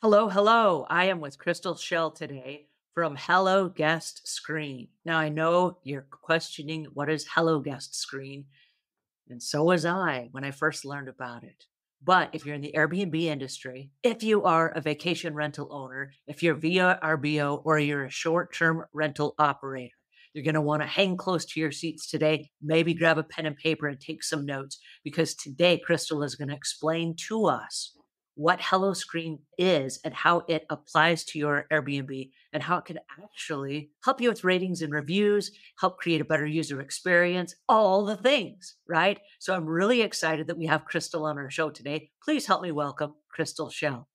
Hello, hello. I am with Crystal Shell today from Hello Guest Screen. Now, I know you're questioning what is Hello Guest Screen, and so was I when I first learned about it. But if you're in the Airbnb industry, if you are a vacation rental owner, if you're via RBO, or you're a short term rental operator, you're going to want to hang close to your seats today. Maybe grab a pen and paper and take some notes because today Crystal is going to explain to us what Hello Screen is and how it applies to your Airbnb and how it can actually help you with ratings and reviews, help create a better user experience, all the things, right? So I'm really excited that we have Crystal on our show today. Please help me welcome Crystal Shell.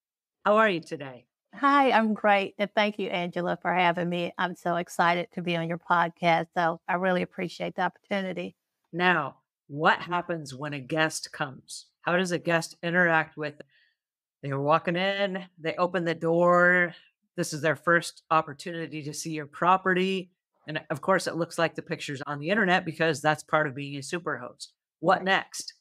How are you today? Hi, I'm great. And thank you, Angela, for having me. I'm so excited to be on your podcast. So I really appreciate the opportunity. Now, what happens when a guest comes? How does a guest interact with? They're walking in, they open the door. This is their first opportunity to see your property. And of course, it looks like the pictures on the internet because that's part of being a superhost. What Right. next?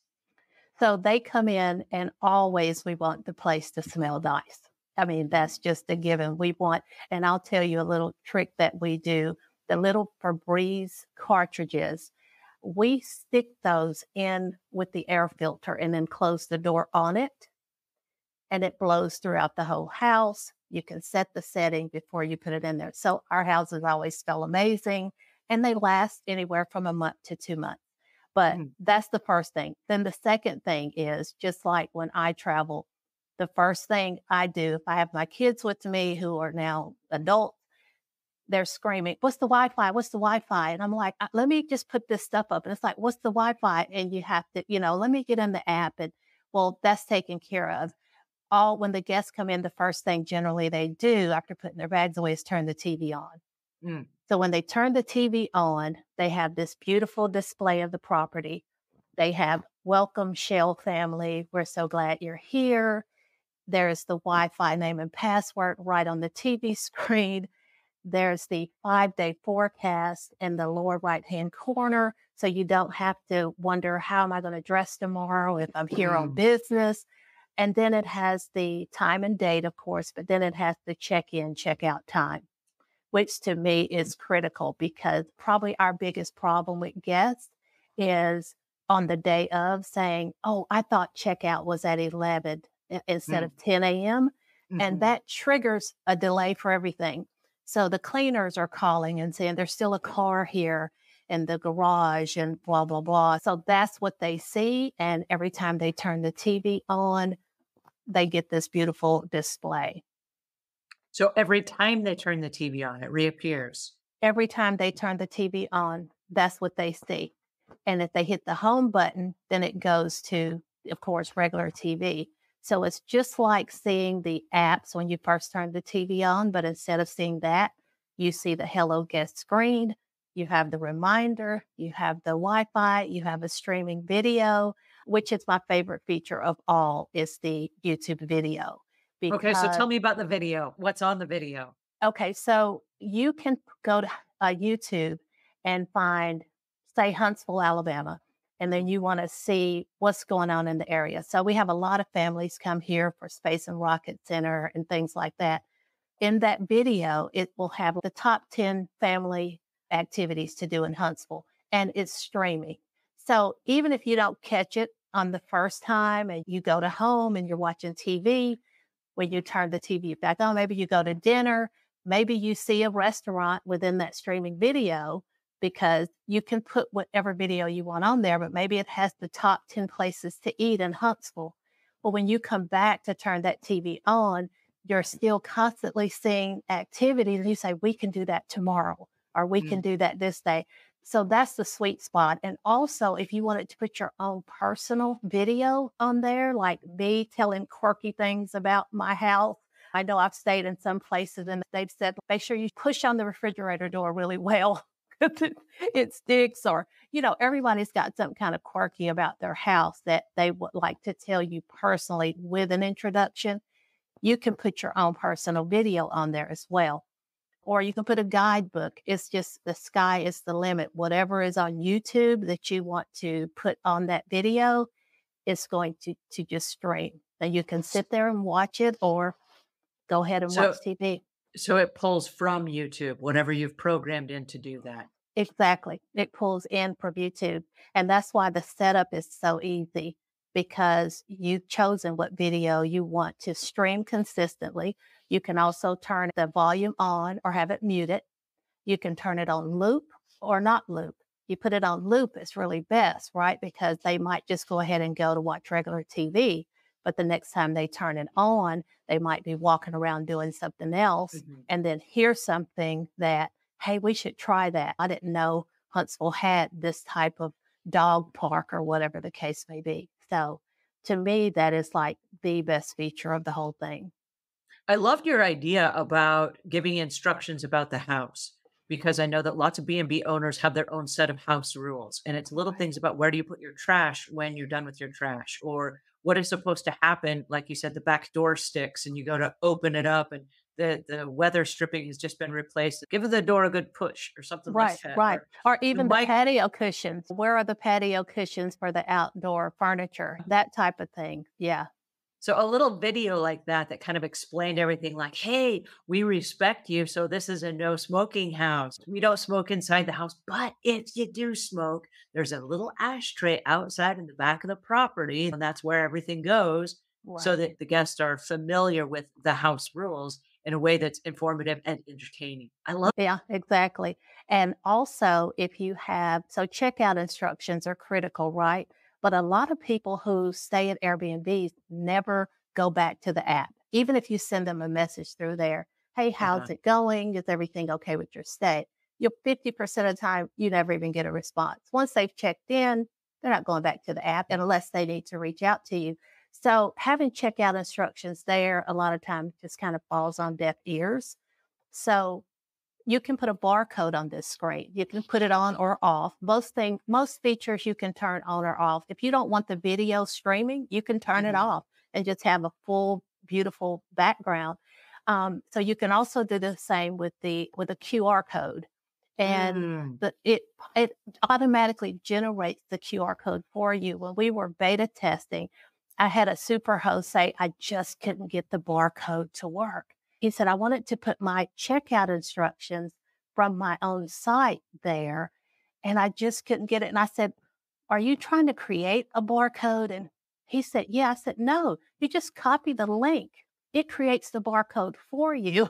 So they come in, and always we want the place to smell nice. I mean, that's just a given. We want, and I'll tell you a little trick that we do, the little Febreze cartridges. We stick those in with the air filter and then close the door on it, and it blows throughout the whole house. You can set the setting before you put it in there. So our houses always smell amazing, and they last anywhere from a month to 2 months. But Mm, that's the first thing. Then the second thing is, just like when I travel, the first thing I do, if I have my kids with me who are now adults, they're screaming, "What's the Wi-Fi? What's the Wi-Fi?" And I'm like, Let me just put this stuff up." And it's like, "What's the Wi-Fi?" And you have to, let me get in the app. And well, that's taken care of. All When the guests come in, the first thing generally they do after putting their bags away is turn the TV on. mm, So when they turn the TV on, they have this beautiful display of the property. They have "Welcome Shell family. We're so glad you're here." There's the Wi-Fi name and password right on the TV screen. There's the 5-day forecast in the lower right-hand corner. So you don't have to wonder, how am I going to dress tomorrow if I'm here on mm. business? And then it has the time and date, of course, but then it has the check-in, check-out time, which to me is critical, because probably our biggest problem with guests is on the day of saying, "Oh, I thought checkout was at 11 instead Mm, of 10 a.m." And mhm. that triggers a delay for everything. So the cleaners are calling and saying, "There's still a car here in the garage," and blah, blah, blah. So that's what they see. And every time they turn the TV on, they get this beautiful display. So every time they turn the TV on, it reappears. Every time they turn the TV on, that's what they see. And if they hit the home button, then it goes to, of course, regular TV. So it's just like seeing the apps when you first turn the TV on, but instead of seeing that, you see the Hello Guest screen, you have the reminder, you have the Wi-Fi, you have a streaming video, which is my favorite feature of all, is the YouTube video. Okay, so Because tell me about the video. What's on the video? Okay, so you can go to YouTube and find, say, Huntsville, Alabama, and then you want to see what's going on in the area. So we have a lot of families come here for Space and Rocket Center and things like that. In that video, it will have the top 10 family activities to do in Huntsville, and it's streaming. So even if you don't catch it on the first time and you go to home and you're watching TV, when you turn the TV back on, maybe you go to dinner, maybe you see a restaurant within that streaming video, because you can put whatever video you want on there, but maybe it has the top 10 places to eat in Huntsville. Well, when you come back to turn that TV on, you're still constantly seeing activity. And you say, "We can do that tomorrow," or "We can Mm, do that this day." So that's the sweet spot. And also, if you wanted to put your own personal video on there, like me telling quirky things about my house. I know I've stayed in some places and they've said, "Make sure you push on the refrigerator door really well." 'Cause it sticks, or, everybody's got something kind of quirky about their house that they would like to tell you personally with an introduction. You can put your own personal video on there as well. Or you can put a guidebook. It's just, the sky is the limit. Whatever is on YouTube that you want to put on that video is going to just stream. And you can sit there and watch it, or Go ahead and So watch TV. so it pulls from YouTube, whatever you've programmed in to do that. Exactly. It pulls in from YouTube. And that's why the setup is so easy because you've chosen what video you want to stream consistently. You can also turn the volume on or have it muted. You can turn it on loop or not loop. You put it on loop, it's really best, right? Because they might just go ahead and go to watch regular TV. But the next time they turn it on, they might be walking around doing something else Mhm. and then hear something that, hey, we should try that. I didn't know Huntsville had this type of dog park or whatever the case may be. So to me, that is like the best feature of the whole thing. I loved your idea about giving instructions about the house because I know that lots of B&B owners have their own set of house rules, and it's little Right. things about where do you put your trash when you're done with your trash, or what is supposed to happen, like you said, the back door sticks and you go to open it up and the weather stripping has just been replaced. Give the door a good push or something like Right, that. right. Or Or the even the mic. patio cushions. Where are the patio cushions for the outdoor furniture? That type of thing. Yeah, So a little video like that that kind of explained everything like, "Hey, we respect you, so this is a no smoking house. We don't smoke inside the house, but if you do smoke, there's a little ashtray outside in the back of the property, and that's where everything goes." So right. that the guests are familiar with the house rules in a way that's informative and entertaining. I love. Yeah, exactly. And also, if you have, so checkout instructions are critical, right? But a lot of people who stay at Airbnbs never go back to the app. Even if you send them a message through there, hey, how's Uh-huh. it going? Is everything okay with your stay? You'll 50% of the time, you never even get a response. Once they've checked in, they're not going back to the app unless they need to reach out to you. So having checkout instructions there a lot of times just kind of falls on deaf ears. So you can put a barcode on this screen. You can put it on or off. Most features you can turn on or off. If you don't want the video streaming, you can turn it Mhm. off and just have a full, beautiful background. So you can also do the same with the QR code, and Mm. it automatically generates the QR code for you. When we were beta testing, I had a super host say, I just couldn't get the barcode to work. He said, I wanted to put my checkout instructions from my own site there, and I just couldn't get it. And I said, are you trying to create a barcode? And he said, yeah. I said, no, you just copy the link. It creates the barcode for you,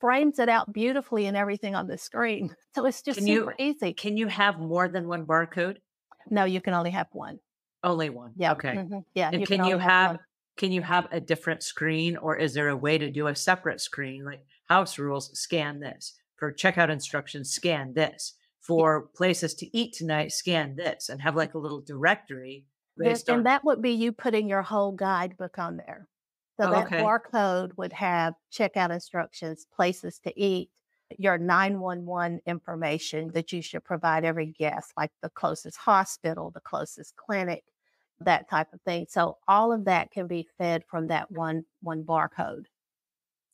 frames it out beautifully and everything on the screen. So it's just Can you super easy. can you have more than one barcode? No, you can only have one. Only one. Yeah. Okay. Yeah. And You can only have one. can you have a different screen, or is there a way to do a separate screen? Like house rules, scan this. For checkout instructions, scan this. For places to eat tonight, scan this and have like a little directory based And on. that would be you putting your whole guidebook on there. So Oh, that okay. barcode would have checkout instructions, places to eat, your 911 information that you should provide every guest, like the closest hospital, the closest clinic, that type of thing. So all of that can be fed from that one barcode.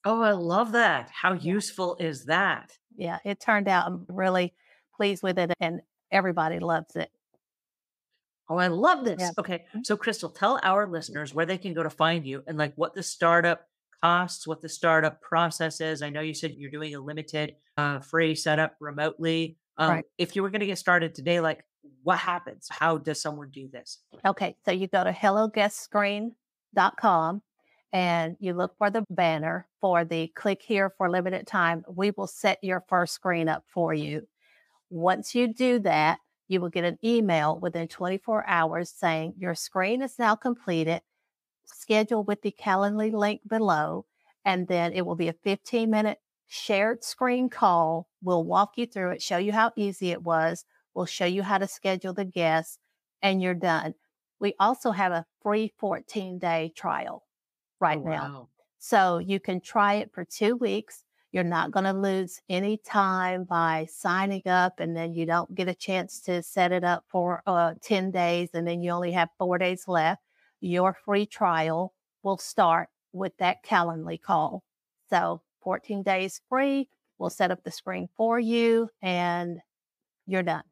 Oh, I love that. How Yeah. useful is that? Yeah. It turned out I'm really pleased with it and everybody loves it. Oh, I love Yeah. this. Okay. So, Crystal, tell our listeners where they can go to find you and like what the startup costs, what the startup process is. I know you said you're doing a limited free setup remotely. Right. If you were going to get started today, like what happens? How does someone do this? Okay, so you go to helloguestscreen.com and you look for the banner for the click here for limited time. We will set your first screen up for you. Once you do that, you will get an email within 24 hours saying your screen is now completed. Schedule with the Calendly link below, and then it will be a 15-minute shared screen call. We'll walk you through it, show you how easy it was. We'll show you how to schedule the guests, and you're done. We also have a free 14-day trial Oh, right now. wow. So you can try it for 2 weeks. You're not going to lose any time by signing up, and then you don't get a chance to set it up for 10 days, and then you only have 4 days left. Your free trial will start with that Calendly call. So 14 days free. We'll set up the screen for you, and you're done.